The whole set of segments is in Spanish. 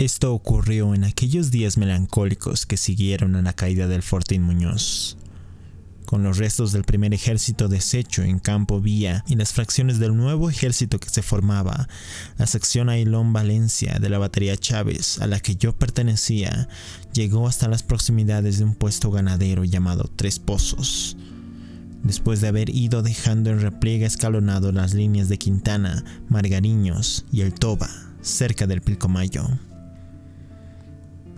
Esto ocurrió en aquellos días melancólicos que siguieron a la caída del Fortín Muñoz. Con los restos del primer ejército deshecho en Campo Villa y las fracciones del nuevo ejército que se formaba, la sección Ailón Valencia de la batería Chávez, a la que yo pertenecía, llegó hasta las proximidades de un puesto ganadero llamado Tres Pozos. Después de haber ido dejando en repliegue escalonado las líneas de Quintana, Margariños y El Toba, cerca del Pilcomayo.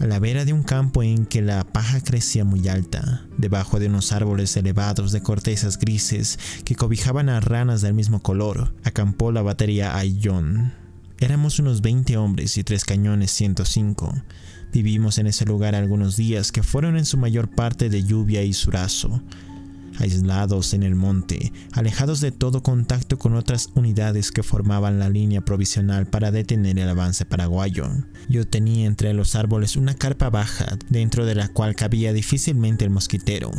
A la vera de un campo en que la paja crecía muy alta, debajo de unos árboles elevados de cortezas grises que cobijaban a ranas del mismo color, acampó la batería Aillón. Éramos unos 20 hombres y 3 cañones 105. Vivimos en ese lugar algunos días que fueron en su mayor parte de lluvia y surazo. Aislados en el monte, alejados de todo contacto con otras unidades que formaban la línea provisional para detener el avance paraguayo. Yo tenía entre los árboles una carpa baja, dentro de la cual cabía difícilmente el mosquitero.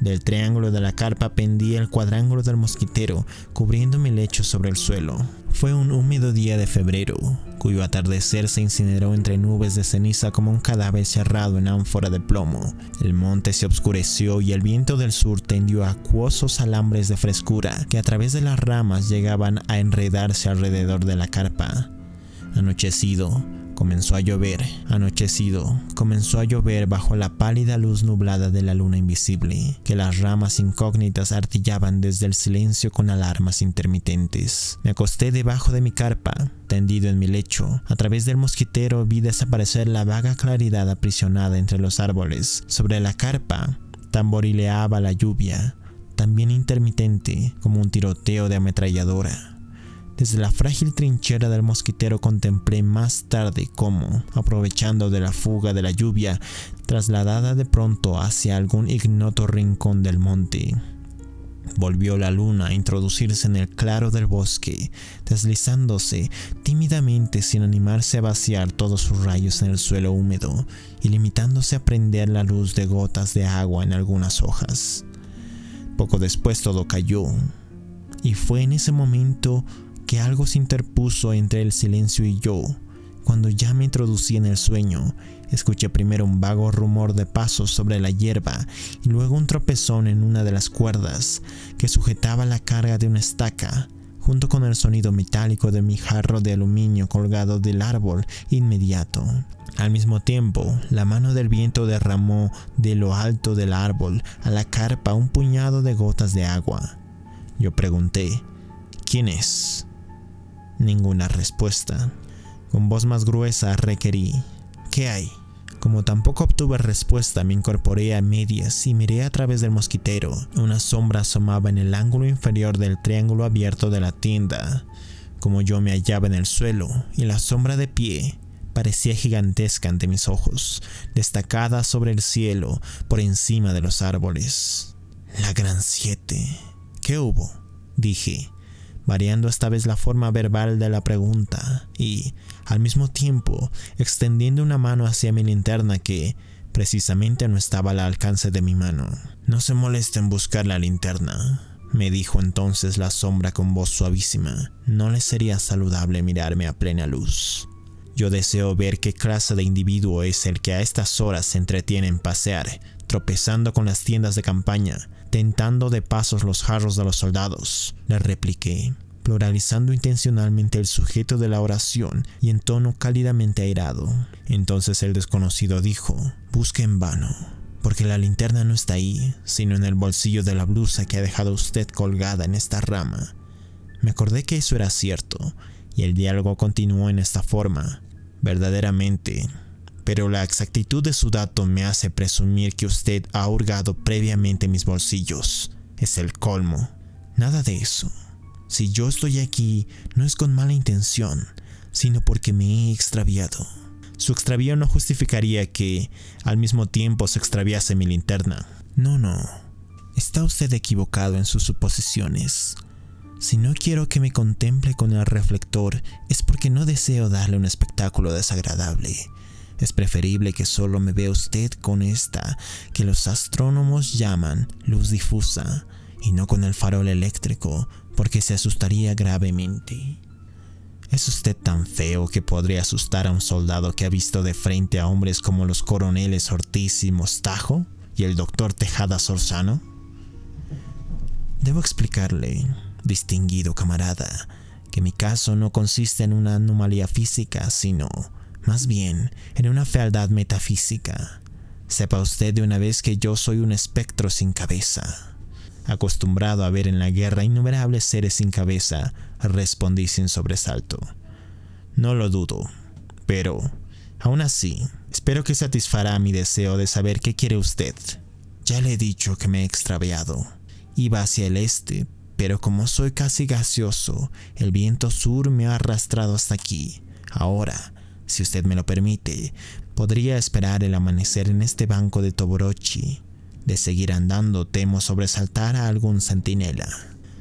Del triángulo de la carpa pendía el cuadrángulo del mosquitero, cubriendo mi lecho sobre el suelo. Fue un húmedo día de febrero, cuyo atardecer se incineró entre nubes de ceniza como un cadáver cerrado en ánfora de plomo. El monte se oscureció y el viento del sur tendió acuosos alambres de frescura que a través de las ramas llegaban a enredarse alrededor de la carpa. Anochecido, comenzó a llover bajo la pálida luz nublada de la luna invisible, que las ramas incógnitas artillaban desde el silencio con alarmas intermitentes. Me acosté debajo de mi carpa, tendido en mi lecho. A través del mosquitero vi desaparecer la vaga claridad aprisionada entre los árboles. Sobre la carpa tamborileaba la lluvia, también intermitente como un tiroteo de ametralladora. Desde la frágil trinchera del mosquitero contemplé más tarde cómo, aprovechando de la fuga de la lluvia, trasladada de pronto hacia algún ignoto rincón del monte, volvió la luna a introducirse en el claro del bosque, deslizándose tímidamente sin animarse a vaciar todos sus rayos en el suelo húmedo y limitándose a prender la luz de gotas de agua en algunas hojas. Poco después todo cayó, y fue en ese momento que algo se interpuso entre el silencio y yo. Cuando ya me introducí en el sueño, escuché primero un vago rumor de pasos sobre la hierba y luego un tropezón en una de las cuerdas que sujetaba la carga de una estaca, junto con el sonido metálico de mi jarro de aluminio colgado del árbol inmediato. Al mismo tiempo, la mano del viento derramó de lo alto del árbol a la carpa un puñado de gotas de agua. Yo pregunté: ¿quién es? Ninguna respuesta. Con voz más gruesa requerí: ¿qué hay? Como tampoco obtuve respuesta, me incorporé a medias y miré a través del mosquitero. Una sombra asomaba en el ángulo inferior del triángulo abierto de la tienda. Como yo me hallaba en el suelo, y la sombra de pie parecía gigantesca ante mis ojos, destacada sobre el cielo por encima de los árboles. La Gran Siete. ¿Qué hubo?, dije, variando esta vez la forma verbal de la pregunta y, al mismo tiempo, extendiendo una mano hacia mi linterna que, precisamente, no estaba al alcance de mi mano. «No se moleste en buscar la linterna», me dijo entonces la sombra con voz suavísima. «No le sería saludable mirarme a plena luz. Yo deseo ver qué clase de individuo es el que a estas horas se entretiene en pasear, tropezando con las tiendas de campaña, tentando de pasos los jarros de los soldados», le repliqué, pluralizando intencionalmente el sujeto de la oración y en tono cálidamente airado. Entonces el desconocido dijo: «Busque en vano, porque la linterna no está ahí, sino en el bolsillo de la blusa que ha dejado usted colgada en esta rama». Me acordé que eso era cierto, y el diálogo continuó en esta forma: «Verdaderamente, pero la exactitud de su dato me hace presumir que usted ha hurgado previamente mis bolsillos. Es el colmo. Nada de eso. Si yo estoy aquí, no es con mala intención, sino porque me he extraviado». Su extravío no justificaría que, al mismo tiempo, se extraviase mi linterna. No, está usted equivocado en sus suposiciones. Si no quiero que me contemple con el reflector, es porque no deseo darle un espectáculo desagradable. Es preferible que solo me vea usted con esta que los astrónomos llaman luz difusa, y no con el farol eléctrico, porque se asustaría gravemente. ¿Es usted tan feo que podría asustar a un soldado que ha visto de frente a hombres como los coroneles Ortiz y Mostajo y el doctor Tejada Sorzano? Debo explicarle, distinguido camarada, que mi caso no consiste en una anomalía física, sino, más bien, en una fealdad metafísica. Sepa usted de una vez que yo soy un espectro sin cabeza. Acostumbrado a ver en la guerra innumerables seres sin cabeza, respondí sin sobresalto. No lo dudo, pero, aún así, espero que satisfará mi deseo de saber qué quiere usted. Ya le he dicho que me he extraviado. Iba hacia el este, pero como soy casi gaseoso, el viento sur me ha arrastrado hasta aquí. Ahora, si usted me lo permite, podría esperar el amanecer en este banco de Toborochi. De seguir andando, temo sobresaltar a algún centinela.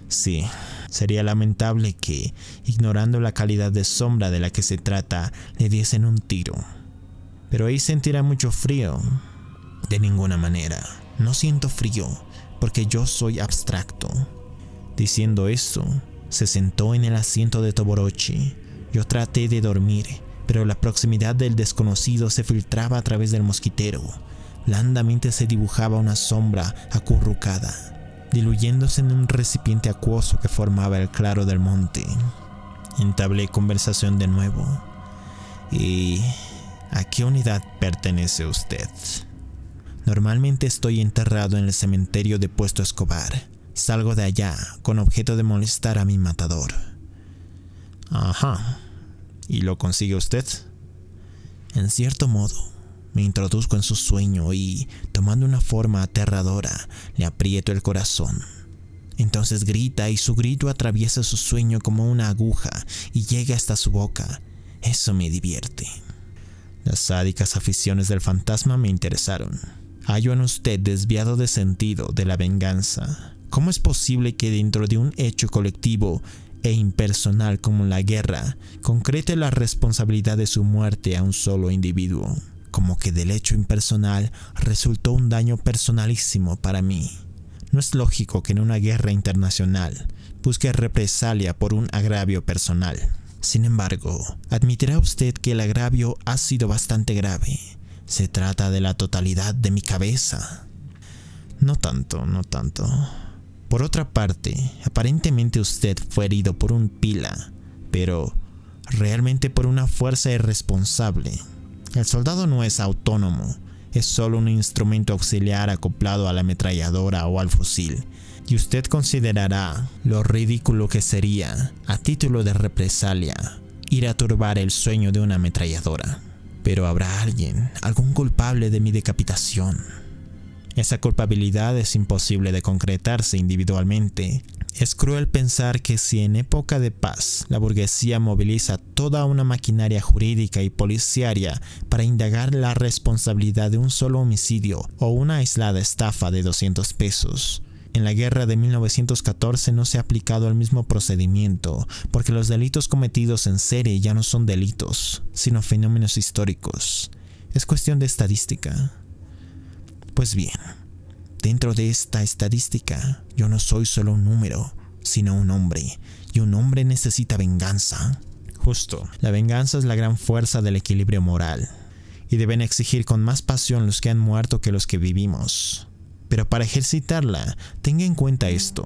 Sí, sería lamentable que, ignorando la calidad de sombra de la que se trata, le diesen un tiro. Pero ahí sentirá mucho frío. De ninguna manera, no siento frío, porque yo soy abstracto. Diciendo eso, se sentó en el asiento de Toborochi. Yo traté de dormir, pero la proximidad del desconocido se filtraba a través del mosquitero. Blandamente se dibujaba una sombra acurrucada, diluyéndose en un recipiente acuoso que formaba el claro del monte. Entablé conversación de nuevo. ¿Y a qué unidad pertenece usted? Normalmente estoy enterrado en el cementerio de Puesto Escobar. Salgo de allá con objeto de molestar a mi matador. Ajá. ¿Y lo consigue usted? En cierto modo. Me introduzco en su sueño y, tomando una forma aterradora, le aprieto el corazón. Entonces grita y su grito atraviesa su sueño como una aguja y llega hasta su boca. Eso me divierte. Las sádicas aficiones del fantasma me interesaron. Hallo en usted desviado de sentido de la venganza. ¿Cómo es posible que dentro de un hecho colectivo e impersonal como la guerra, concrete la responsabilidad de su muerte a un solo individuo? Como que del hecho impersonal resultó un daño personalísimo para mí. No es lógico que en una guerra internacional busque represalia por un agravio personal. Sin embargo, admitirá usted que el agravio ha sido bastante grave. Se trata de la totalidad de mi cabeza. No tanto, no tanto. Por otra parte, aparentemente usted fue herido por un pila, pero realmente por una fuerza irresponsable. El soldado no es autónomo, es solo un instrumento auxiliar acoplado a la ametralladora o al fusil, y usted considerará lo ridículo que sería, a título de represalia, ir a turbar el sueño de una ametralladora. Pero habrá alguien, algún culpable de mi decapitación. Esa culpabilidad es imposible de concretarse individualmente. Es cruel pensar que si en época de paz la burguesía moviliza toda una maquinaria jurídica y policiaria para indagar la responsabilidad de un solo homicidio o una aislada estafa de 200 pesos, en la guerra de 1914 no se ha aplicado el mismo procedimiento, porque los delitos cometidos en serie ya no son delitos, sino fenómenos históricos. Es cuestión de estadística. Pues bien, dentro de esta estadística, yo no soy solo un número, sino un hombre, y un hombre necesita venganza. Justo, la venganza es la gran fuerza del equilibrio moral, y deben exigir con más pasión los que han muerto que los que vivimos. Pero para ejercitarla, tenga en cuenta esto.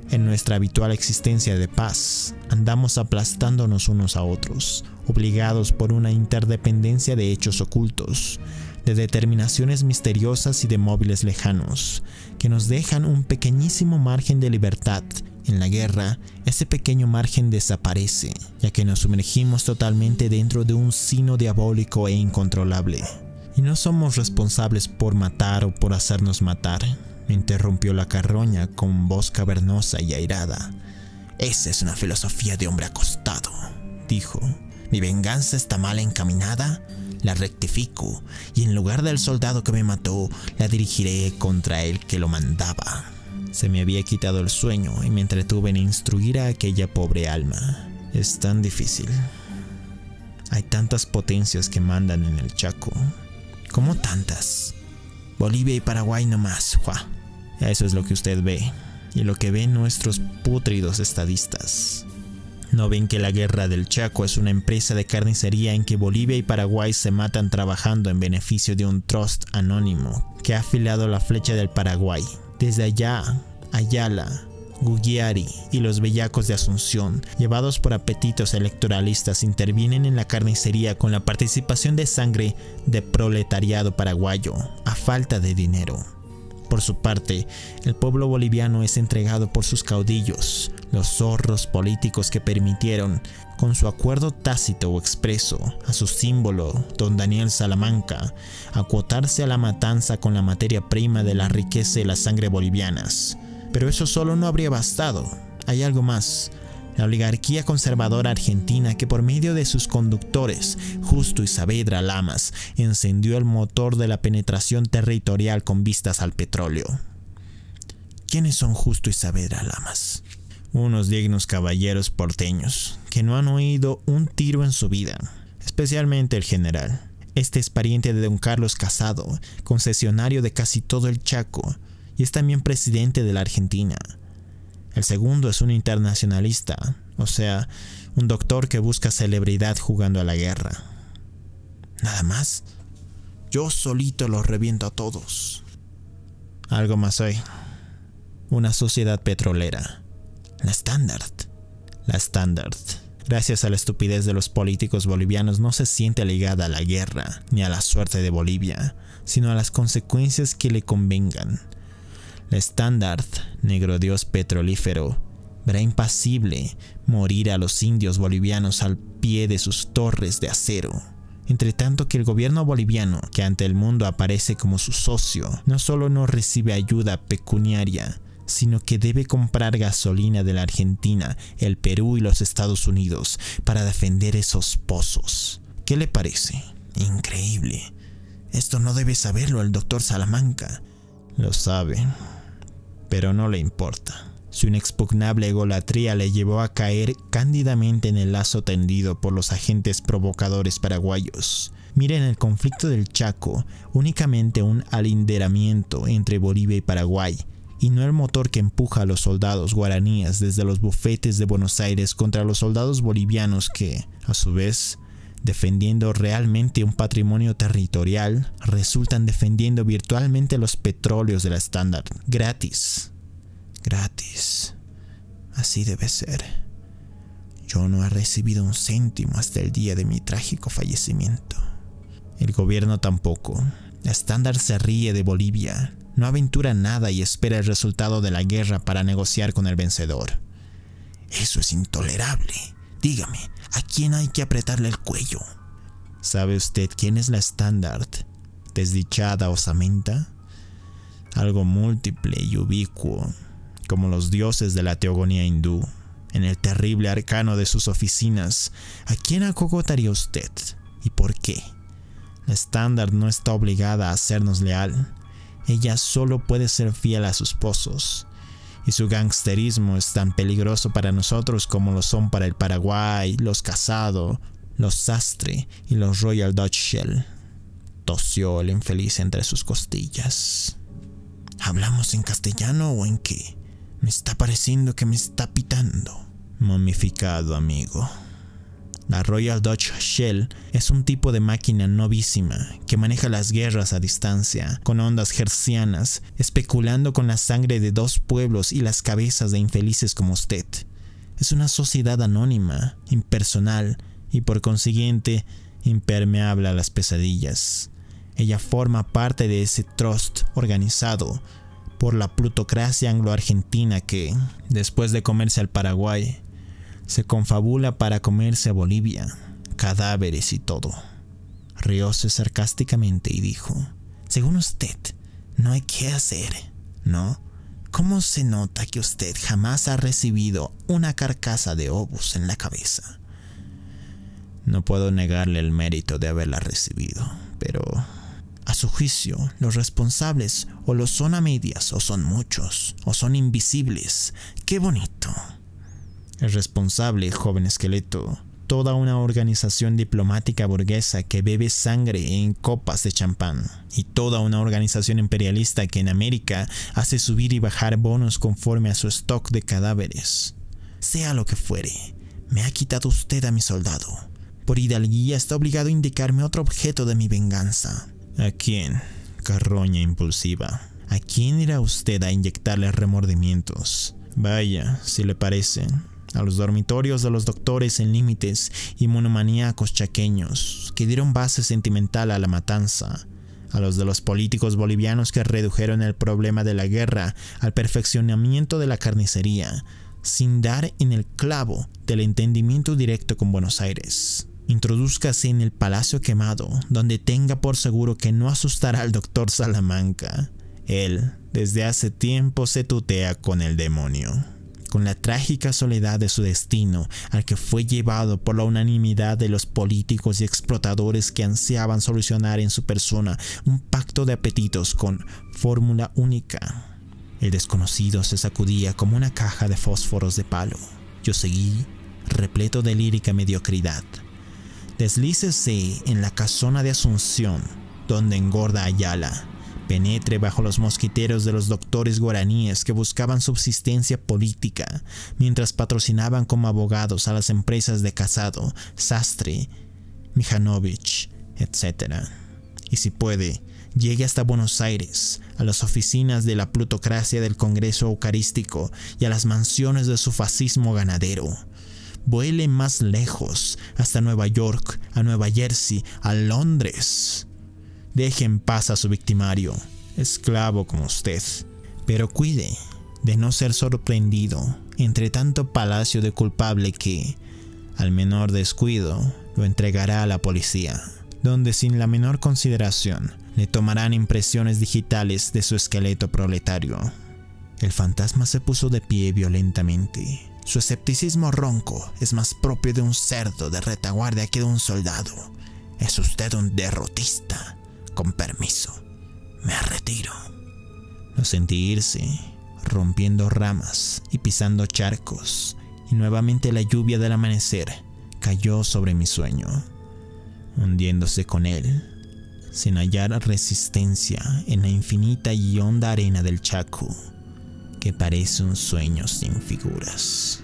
En nuestra habitual existencia de paz, andamos aplastándonos unos a otros, obligados por una interdependencia de hechos ocultos, de determinaciones misteriosas y de móviles lejanos, que nos dejan un pequeñísimo margen de libertad. En la guerra, ese pequeño margen desaparece, ya que nos sumergimos totalmente dentro de un sino diabólico e incontrolable. Y no somos responsables por matar o por hacernos matar, me interrumpió la carroña con voz cavernosa y airada. Esa es una filosofía de hombre acostado, dijo. Mi venganza está mal encaminada, la rectifico, y en lugar del soldado que me mató, la dirigiré contra el que lo mandaba. Se me había quitado el sueño y me entretuve en instruir a aquella pobre alma. Es tan difícil. Hay tantas potencias que mandan en el Chaco. ¿Cómo tantas? Bolivia y Paraguay nomás, ¡juá! Eso es lo que usted ve, y lo que ven nuestros pútridos estadistas. ¿No ven que la Guerra del Chaco es una empresa de carnicería en que Bolivia y Paraguay se matan trabajando en beneficio de un trust anónimo que ha afilado la flecha del Paraguay? Desde allá, Ayala, Gugiari y los bellacos de Asunción, llevados por apetitos electoralistas, intervienen en la carnicería con la participación de sangre de proletariado paraguayo, a falta de dinero. Por su parte, el pueblo boliviano es entregado por sus caudillos, los zorros políticos que permitieron, con su acuerdo tácito o expreso, a su símbolo, don Daniel Salamanca, acotarse a la matanza con la materia prima de la riqueza y la sangre bolivianas. Pero eso solo no habría bastado. Hay algo más. La oligarquía conservadora argentina, que por medio de sus conductores, Justo y Saavedra Lamas, encendió el motor de la penetración territorial con vistas al petróleo. ¿Quiénes son Justo y Saavedra Lamas? Unos dignos caballeros porteños que no han oído un tiro en su vida, especialmente el general. Este es pariente de don Carlos Casado, concesionario de casi todo el Chaco, y es también presidente de la Argentina. El segundo es un internacionalista, o sea, un doctor que busca celebridad jugando a la guerra. ¿Nada más? Yo solito los reviento a todos. Algo más hoy. Una sociedad petrolera. La Standard. La Standard, gracias a la estupidez de los políticos bolivianos, no se siente ligada a la guerra ni a la suerte de Bolivia, sino a las consecuencias que le convengan. La Standard, negro dios petrolífero, verá impasible morir a los indios bolivianos al pie de sus torres de acero. Entre tanto que el gobierno boliviano, que ante el mundo aparece como su socio, no solo no recibe ayuda pecuniaria, sino que debe comprar gasolina de la Argentina, el Perú y los Estados Unidos para defender esos pozos. ¿Qué le parece? Increíble. Esto no debe saberlo el doctor Salamanca. Lo sabe, pero no le importa. Su inexpugnable egolatría le llevó a caer cándidamente en el lazo tendido por los agentes provocadores paraguayos. Miren el conflicto del Chaco, únicamente un alinderamiento entre Bolivia y Paraguay, y no el motor que empuja a los soldados guaraníes desde los bufetes de Buenos Aires contra los soldados bolivianos que, a su vez, defendiendo realmente un patrimonio territorial, resultan defendiendo virtualmente los petróleos de la Standard. Gratis. Gratis. Así debe ser. Yo no he recibido un céntimo hasta el día de mi trágico fallecimiento. El gobierno tampoco. La Standard se ríe de Bolivia. No aventura nada y espera el resultado de la guerra para negociar con el vencedor. Eso es intolerable. Dígame, ¿a quién hay que apretarle el cuello? ¿Sabe usted quién es la Standard? ¿Desdichada osamenta? Algo múltiple y ubicuo, como los dioses de la teogonía hindú. En el terrible arcano de sus oficinas, ¿a quién acogotaría usted? ¿Y por qué? La Standard no está obligada a sernos leal. Ella solo puede ser fiel a sus pozos. Y su gangsterismo es tan peligroso para nosotros como lo son para el Paraguay, los Casado, los Sastre y los Royal Dutch Shell. Tosió el infeliz entre sus costillas. ¿Hablamos en castellano o en qué? Me está pareciendo que me está pitando. Momificado, amigo. La Royal Dutch Shell es un tipo de máquina novísima que maneja las guerras a distancia, con ondas hertzianas, especulando con la sangre de dos pueblos y las cabezas de infelices como usted. Es una sociedad anónima, impersonal y por consiguiente impermeable a las pesadillas. Ella forma parte de ese trust organizado por la plutocracia anglo-argentina que, después de comerse al Paraguay, se confabula para comerse a Bolivia, cadáveres y todo. Rióse sarcásticamente y dijo: según usted, no hay qué hacer, ¿no? ¿Cómo se nota que usted jamás ha recibido una carcasa de obus en la cabeza? No puedo negarle el mérito de haberla recibido, pero a su juicio, los responsables o lo son a medias, o son muchos, o son invisibles. ¡Qué bonito! El responsable, joven esqueleto, toda una organización diplomática burguesa que bebe sangre en copas de champán, y toda una organización imperialista que en América hace subir y bajar bonos conforme a su stock de cadáveres. Sea lo que fuere, Me ha quitado usted a mi soldado. Por hidalguía está obligado a indicarme otro objeto de mi venganza. ¿A quién? Carroña impulsiva. ¿A quién irá usted a inyectarle remordimientos? Vaya, si le parece, a los dormitorios de los doctores en límites y monomaníacos chaqueños que dieron base sentimental a la matanza, a los de los políticos bolivianos que redujeron el problema de la guerra al perfeccionamiento de la carnicería, sin dar en el clavo del entendimiento directo con Buenos Aires. Introdúzcase en el Palacio Quemado, donde tenga por seguro que no asustará al doctor Salamanca. Él, desde hace tiempo, se tutea con el demonio, con la trágica soledad de su destino, al que fue llevado por la unanimidad de los políticos y explotadores que ansiaban solucionar en su persona un pacto de apetitos con fórmula única. El desconocido se sacudía como una caja de fósforos de palo. Yo seguí, repleto de lírica mediocridad. Deslícese en la casona de Asunción, donde engorda Ayala. Penetre bajo los mosquiteros de los doctores guaraníes que buscaban subsistencia política, mientras patrocinaban como abogados a las empresas de Casado, Sastre, Mijanovich, etc. Y si puede, llegue hasta Buenos Aires, a las oficinas de la plutocracia del Congreso Eucarístico y a las mansiones de su fascismo ganadero. Vuele más lejos, hasta Nueva York, a Nueva Jersey, a Londres. Deje en paz a su victimario, esclavo como usted, pero cuide de no ser sorprendido entre tanto palacio de culpable que, al menor descuido, lo entregará a la policía, donde sin la menor consideración le tomarán impresiones digitales de su esqueleto proletario. El fantasma se puso de pie violentamente. Su escepticismo ronco es más propio de un cerdo de retaguardia que de un soldado. Es usted un derrotista. Con permiso, me retiro. Lo sentí irse, rompiendo ramas y pisando charcos, y nuevamente la lluvia del amanecer cayó sobre mi sueño, hundiéndose con él, sin hallar resistencia en la infinita y honda arena del Chaco, que parece un sueño sin figuras.